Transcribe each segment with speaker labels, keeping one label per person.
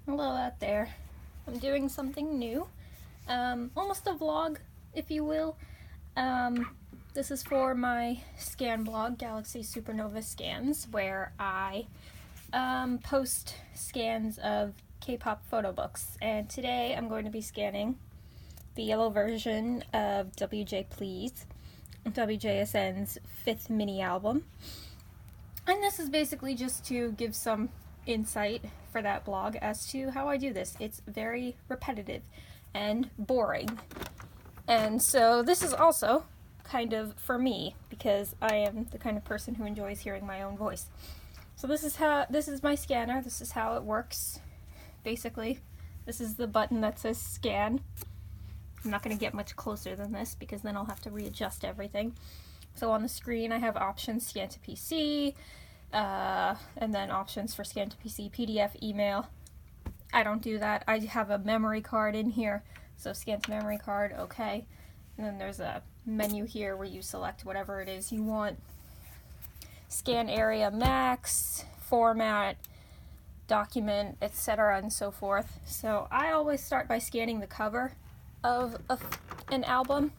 Speaker 1: Hello out there. I'm doing something new. Almost a vlog, if you will. This is for my scan blog, Galaxy Supernova Scans, where I post scans of K-pop photo books. And today I'm going to be scanning the yellow version of WJ Please, WJSN's 5th mini album. And this is basically just to give some insight for that blog as to how I do this. It's very repetitive and boring. And so this is also kind of for me, because I am the kind of person who enjoys hearing my own voice. So this is my scanner. This is how it works. Basically, this is the button that says scan. I'm not going to get much closer than this because then I'll have to readjust everything. So on the screen I have options, scan to PC, and then options for scan to PC, PDF, email. I don't do that. I have a memory card in here, so scan to memory card, okay. And then there's a menu here where you select whatever it is you want. Scan area max, format, document, etc. and so forth. So I always start by scanning the cover of an album.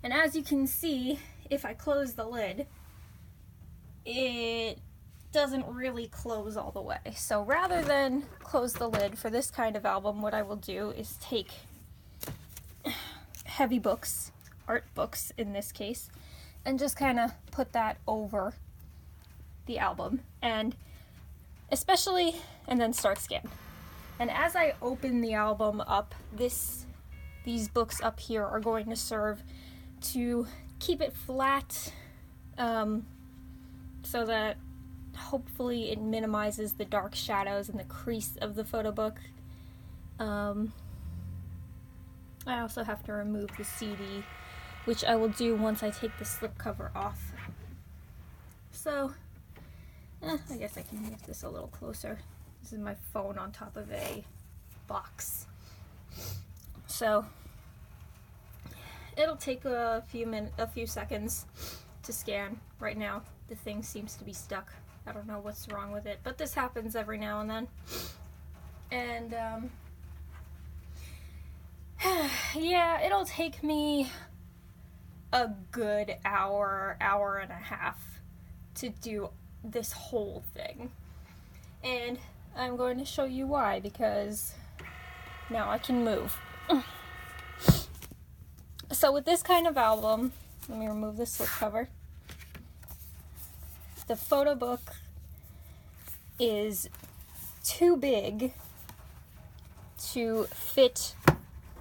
Speaker 1: And as you can see, if I close the lid, it doesn't really close all the way. So rather than close the lid for this kind of album, what I will do is take heavy books, art books in this case, and just kind of put that over the album, and then start scan. And as I open the album up, these books up here are going to serve to keep it flat, so that hopefully it minimizes the dark shadows and the crease of the photo book. I also have to remove the CD, which I will do once I take the slipcover off. So, I guess I can move this a little closer. This is my phone on top of a box. So, it'll take a few seconds to scan. Right now, the thing seems to be stuck. I don't know what's wrong with it, but this happens every now and then. And, yeah, it'll take me a good hour and a half to do this whole thing. And I'm going to show you why, because now I can move. So with this kind of album, let me remove the slipcover. The photo book is too big to fit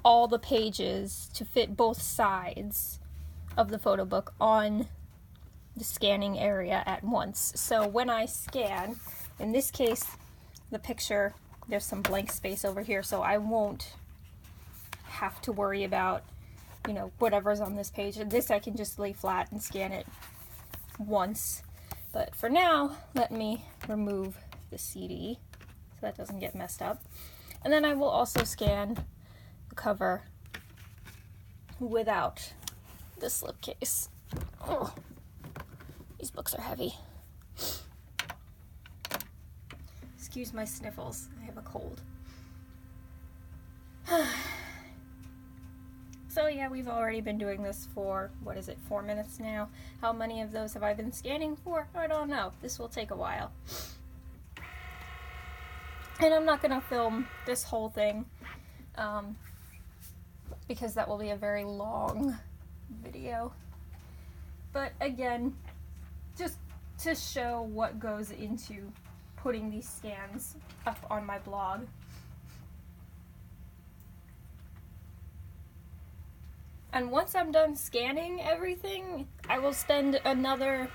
Speaker 1: all the pages, to fit both sides of the photo book on the scanning area at once. So when I scan, in this case, the picture, there's some blank space over here, so I won't have to worry about, whatever's on this page. And this I can just lay flat and scan it once. But for now, let me remove the CD so that doesn't get messed up. And then I will also scan the cover without the slipcase. Oh, these books are heavy. Excuse my sniffles. I have a cold. So yeah, we've already been doing this for, 4 minutes now? How many of those have I been scanning for? I don't know. This will take a while. And I'm not going to film this whole thing, because that will be a very long video. But again, just to show what goes into putting these scans up on my blog. And once I'm done scanning everything, I will spend another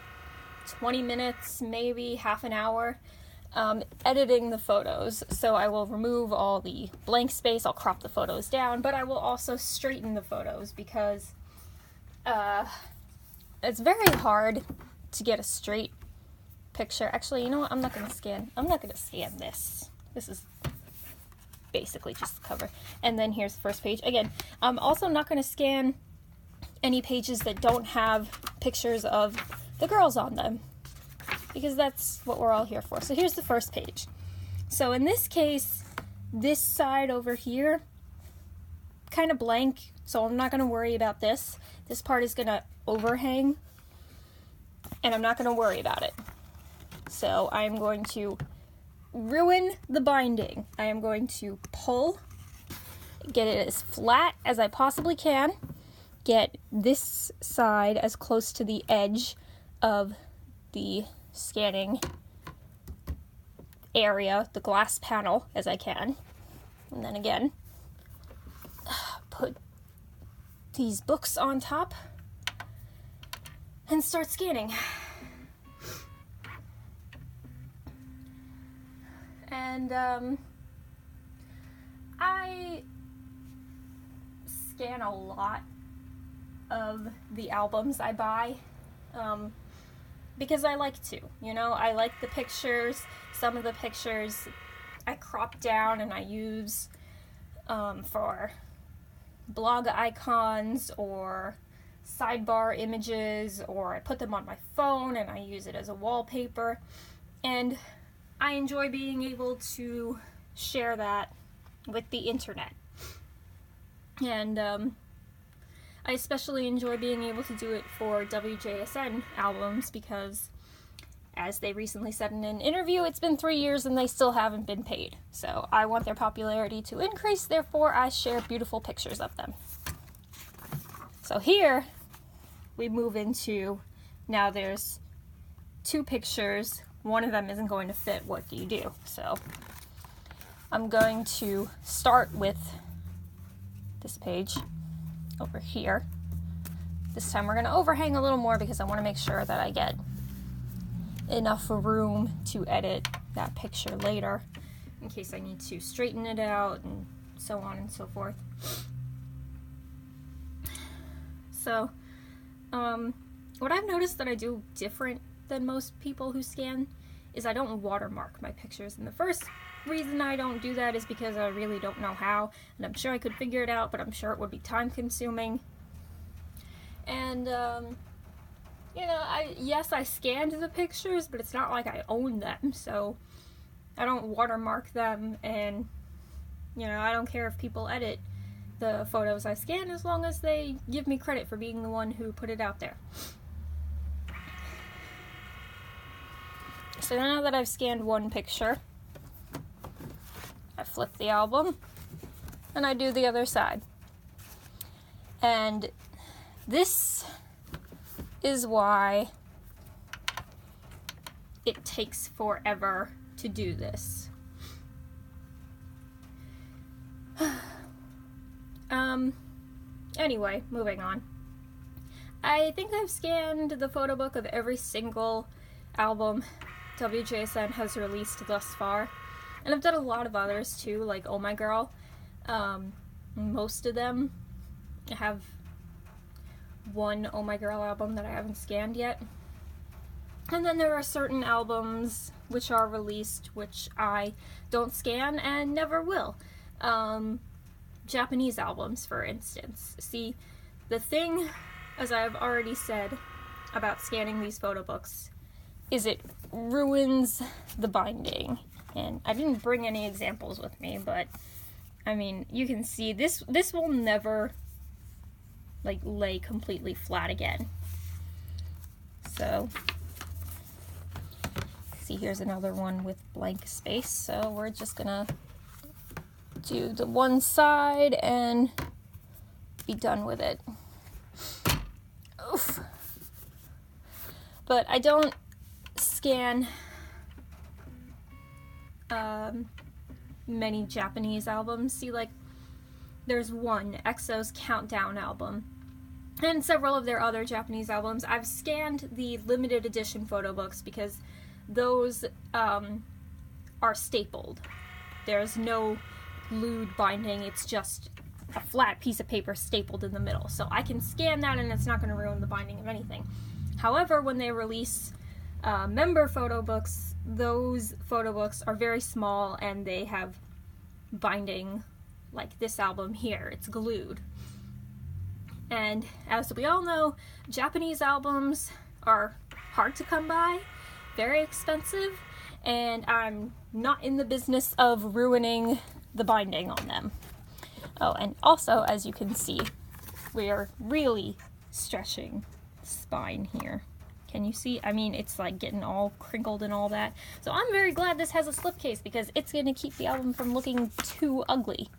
Speaker 1: 20 minutes, maybe half an hour, editing the photos. So I will remove all the blank space, I'll crop the photos down, but I will also straighten the photos because it's very hard to get a straight picture. Actually, you know what? I'm not going to scan this. This is basically just the cover. And then here's the first page. Again, I'm also not going to scan any pages that don't have pictures of the girls on them, because that's what we're all here for. So here's the first page. So in this case, this side over here, kind of blank, so I'm not going to worry about this. This part is going to overhang, and I'm not going to worry about it. So I'm going to ruin the binding. I am going to pull, get it as flat as I possibly can, get this side as close to the edge of the scanning area, the glass panel, as I can. And then again, put these books on top and start scanning. And I scan a lot of the albums I buy because I like to, you know, I like the pictures. Some of the pictures I crop down and I use for blog icons or sidebar images, or I put them on my phone and I use it as a wallpaper, and I enjoy being able to share that with the internet. And I especially enjoy being able to do it for WJSN albums because, as they recently said in an interview, it's been 3 years and they still haven't been paid. So I want their popularity to increase, therefore I share beautiful pictures of them. So here we move into, now there's 2 pictures, one of them isn't going to fit, what do you do? So I'm going to start with this page over here. This time we're going to overhang a little more because I want to make sure that I get enough room to edit that picture later in case I need to straighten it out and so on and so forth. So what I've noticed that I do different than most people who scan is I don't watermark my pictures, and the first reason I don't do that is because I really don't know how, and I'm sure I could figure it out, but I'm sure it would be time consuming. And you know, yes, I scanned the pictures, but it's not like I own them, so I don't watermark them, and you know, I don't care if people edit the photos I scan as long as they give me credit for being the one who put it out there. So now that I've scanned one picture, I flip the album and I do the other side. And this is why it takes forever to do this. Anyway, moving on. I think I've scanned the photo book of every single album WJSN has released thus far. And I've done a lot of others too, like Oh My Girl. Most of them have one Oh My Girl album that I haven't scanned yet. And then there are certain albums which are released which I don't scan and never will. Japanese albums, for instance. See, the thing, as I've already said, about scanning these photo books is it ruins the binding. And I didn't bring any examples with me, but I mean, you can see this will never like lay completely flat again. So see, here's another one with blank space, so we're just gonna do the one side and be done with it. Oof. But I don't scan many Japanese albums. See, like, there's one, EXO's Countdown album, and several of their other Japanese albums. I've scanned the limited edition photo books because those are stapled. There's no glued binding, it's just a flat piece of paper stapled in the middle. So I can scan that and it's not going to ruin the binding of anything. However, when they release member photo books, those photo books are very small and they have binding like this album here. It's glued. And as we all know, Japanese albums are hard to come by, very expensive, and I'm not in the business of ruining the binding on them. Oh, and also, as you can see, we are really stretching the spine here. Can you see? I mean, it's like getting all crinkled and all that. So I'm very glad this has a slipcase because it's going to keep the album from looking too ugly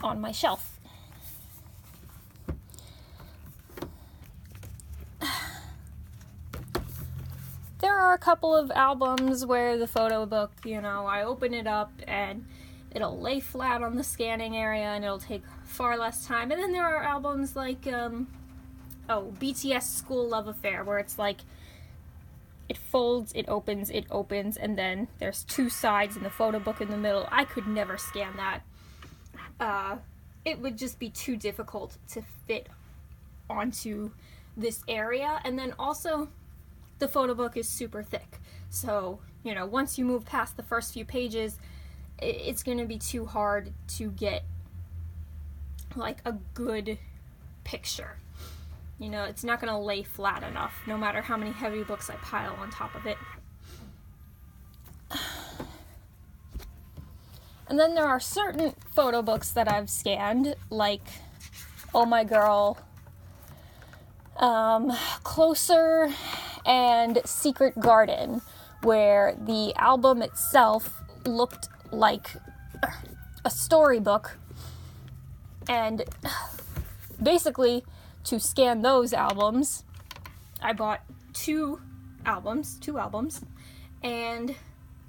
Speaker 1: on my shelf. There are a couple of albums where the photo book, you know, I open it up and it'll lay flat on the scanning area and it'll take far less time. And then there are albums like, BTS School Love Affair, where it's like, it folds, it opens, and then there's two sides and the photo book in the middle. I could never scan that. It would just be too difficult to fit onto this area. And then also, the photo book is super thick. So, you know, once you move past the first few pages, it's going to be too hard to get, like, a good picture. You know, it's not going to lay flat enough, no matter how many heavy books I pile on top of it. And then there are certain photo books that I've scanned, like Oh My Girl, Closer, and Secret Garden, where the album itself looked like a storybook, and basically, to scan those albums, I bought two albums, and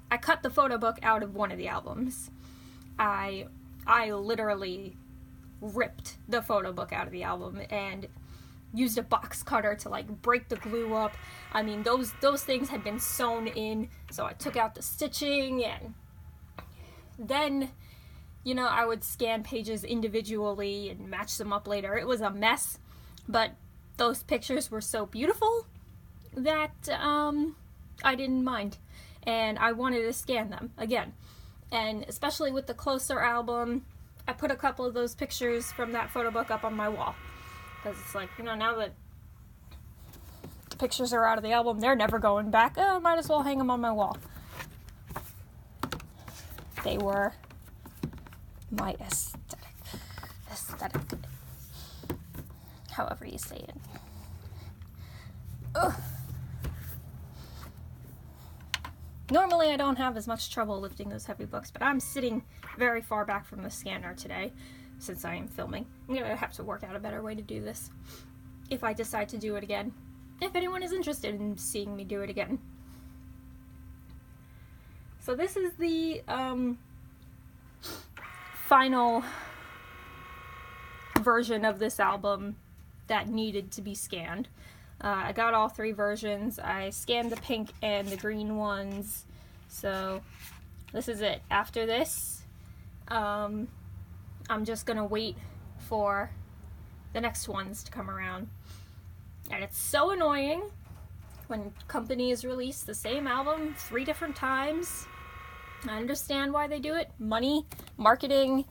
Speaker 1: I cut the photo book out of one of the albums. I literally ripped the photo book out of the album and used a box cutter to like break the glue up. I mean, those things had been sewn in, so I took out the stitching, and then, you know, I would scan pages individually and match them up later. It was a mess, but those pictures were so beautiful that I didn't mind, and I wanted to scan them again. And especially with the Closer album, I put a couple of those pictures from that photo book up on my wall. Because it's like, you know, now that the pictures are out of the album, they're never going back. Might as well hang them on my wall. They were my aesthetic. However you say it. Ugh. Normally I don't have as much trouble lifting those heavy books, but I'm sitting very far back from the scanner today, since I am filming. I'm going to have to work out a better way to do this, if I decide to do it again. If anyone is interested in seeing me do it again. So this is the final version of this album that needed to be scanned. I got all three versions. I scanned the pink and the green ones. So this is it. After this, I'm just gonna wait for the next ones to come around. And it's so annoying when companies release the same album 3 different times. I understand why they do it. Money, marketing,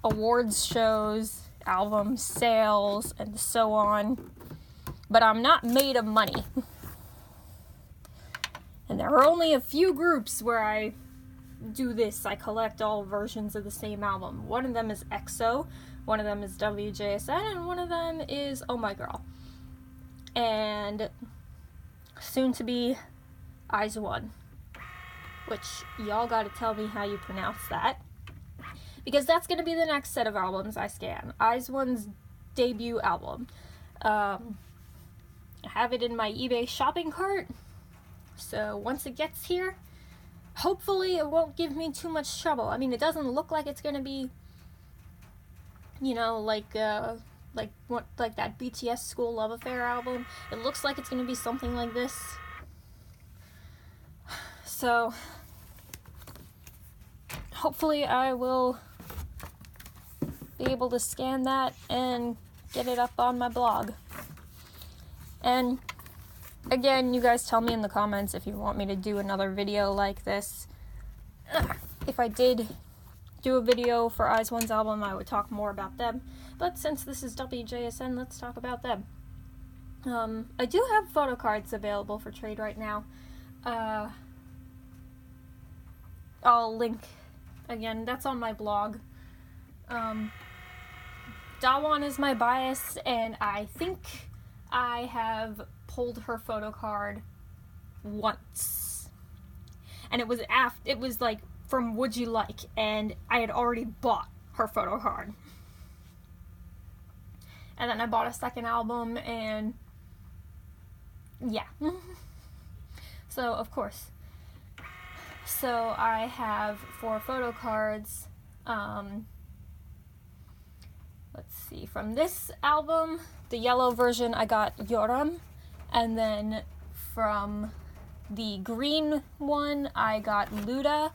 Speaker 1: awards shows, album sales, and so on. But I'm not made of money. And there are only a few groups where I do this. I collect all versions of the same album. One of them is EXO, one of them is WJSN, and one of them is Oh My Girl. And soon to be IZ*ONE, which y'all gotta tell me how you pronounce that, because that's gonna be the next set of albums I scan. IZ*ONE's debut album. I have it in my eBay shopping cart, so once it gets here, hopefully it won't give me too much trouble. I mean, it doesn't look like it's gonna be, you know, like that BTS School Love Affair album. It looks like it's gonna be something like this. So hopefully I will be able to scan that and get it up on my blog. And again, you guys tell me in the comments if you want me to do another video like this. If I did do a video for IZ*ONE's album, I would talk more about them. But since this is WJSN, let's talk about them. I do have photo cards available for trade right now. I'll link, again, that's on my blog. Dawan is my bias, and I think I have pulled her photo card once. And it was like from Would You Like, and I had already bought her photo card. And then I bought a second album, and yeah. So, of course. So, I have 4 photo cards. Let's see. From this album, the yellow version, I got Yoram. And then from the green one, I got Luda.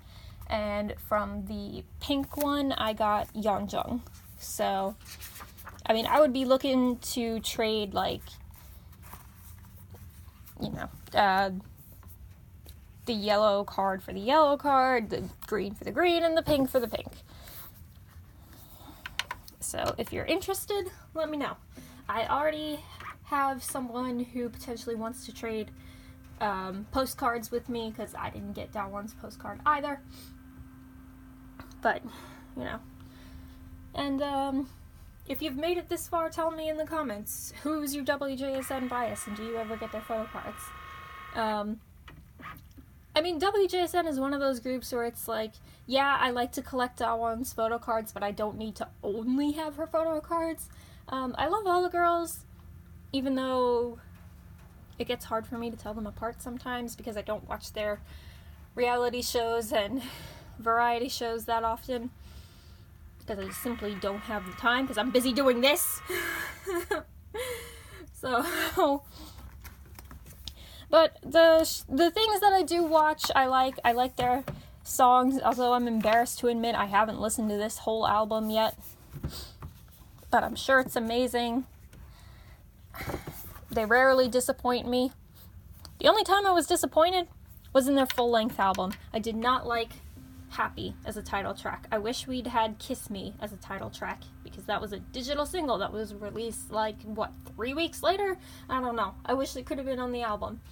Speaker 1: And from the pink one, I got Yeonjung. So, I mean, I would be looking to trade, like, you know, the yellow card for the yellow card, the green for the green, and the pink for the pink. So if you're interested, let me know. I already have someone who potentially wants to trade postcards with me, because I didn't get Dawan's postcard either. But, you know. And, if you've made it this far, tell me in the comments, who's your WJSN bias, and do you ever get their photo cards? I mean, WJSN is one of those groups where it's like, yeah, I like to collect Dawan's photo cards, but I don't need to only have her photo cards. I love all the girls, even though it gets hard for me to tell them apart sometimes, because I don't watch their reality shows and variety shows that often. Because I simply don't have the time, because I'm busy doing this. So, but the things that I do watch, I like their songs, although I'm embarrassed to admit I haven't listened to this whole album yet. But I'm sure it's amazing. They rarely disappoint me. The only time I was disappointed was in their full-length album. I did not like Happy as a title track. I wish we'd had Kiss Me as a title track, because that was a digital single that was released, like, 3 weeks later? I don't know. I wish it could have been on the album.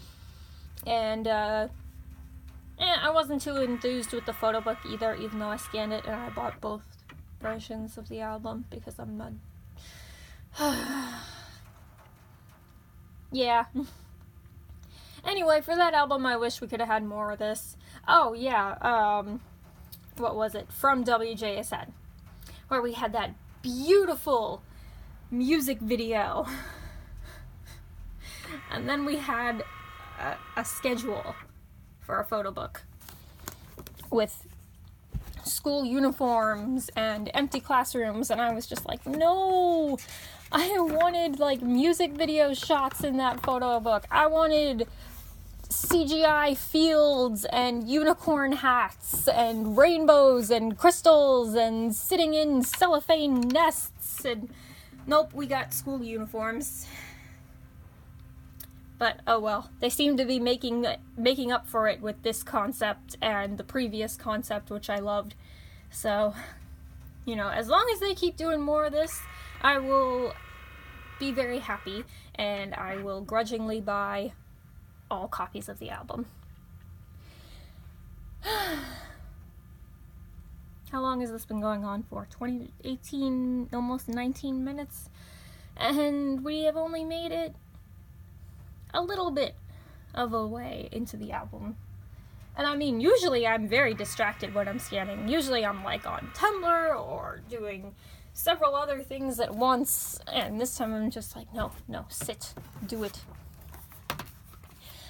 Speaker 1: And, I wasn't too enthused with the photo book either, even though I scanned it and I bought both versions of the album, because I'm not... Yeah. Anyway, for that album, I wish we could have had more of this. Oh, yeah, what was it? From WJSN, where we had that beautiful music video. And then we had a schedule for a photo book with school uniforms and empty classrooms, and I was just like, no! I wanted, like, music video shots in that photo book. I wanted CGI fields and unicorn hats and rainbows and crystals and sitting in cellophane nests, and nope, we got school uniforms. But oh well, they seem to be making up for it with this concept and the previous concept, which I loved. So, you know, as long as they keep doing more of this, I will be very happy, and I will grudgingly buy all copies of the album. How long has this been going on for? 18, almost 19 minutes? And we have only made it a little bit of a way into the album. And I mean, usually I'm very distracted when I'm scanning. Usually I'm like on Tumblr or doing several other things at once, and this time I'm just like, no, sit, do it.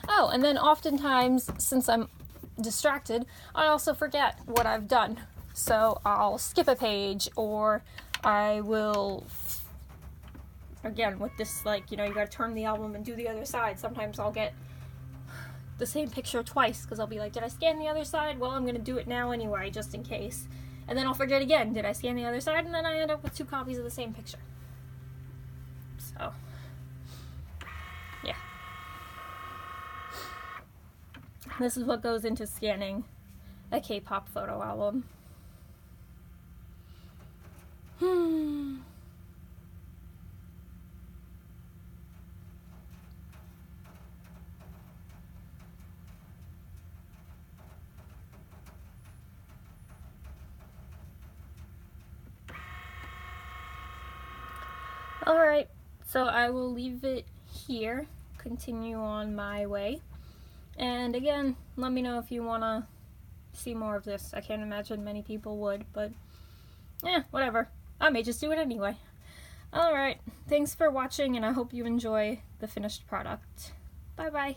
Speaker 1: Oh, and then oftentimes, since I'm distracted, I also forget what I've done. So I'll skip a page, or I will, again, with this, like, you know, you gotta turn the album and do the other side. Sometimes I'll get the same picture twice, because I'll be like, did I scan the other side? Well, I'm gonna do it now anyway, just in case. And then I'll forget again, did I scan the other side? And then I end up with 2 copies of the same picture. So, yeah. This is what goes into scanning a K-pop photo album. Alright, so I will leave it here, continue on my way. And again, let me know if you want to see more of this. I can't imagine many people would, but whatever. I may just do it anyway. Alright, thanks for watching, and I hope you enjoy the finished product. Bye-bye.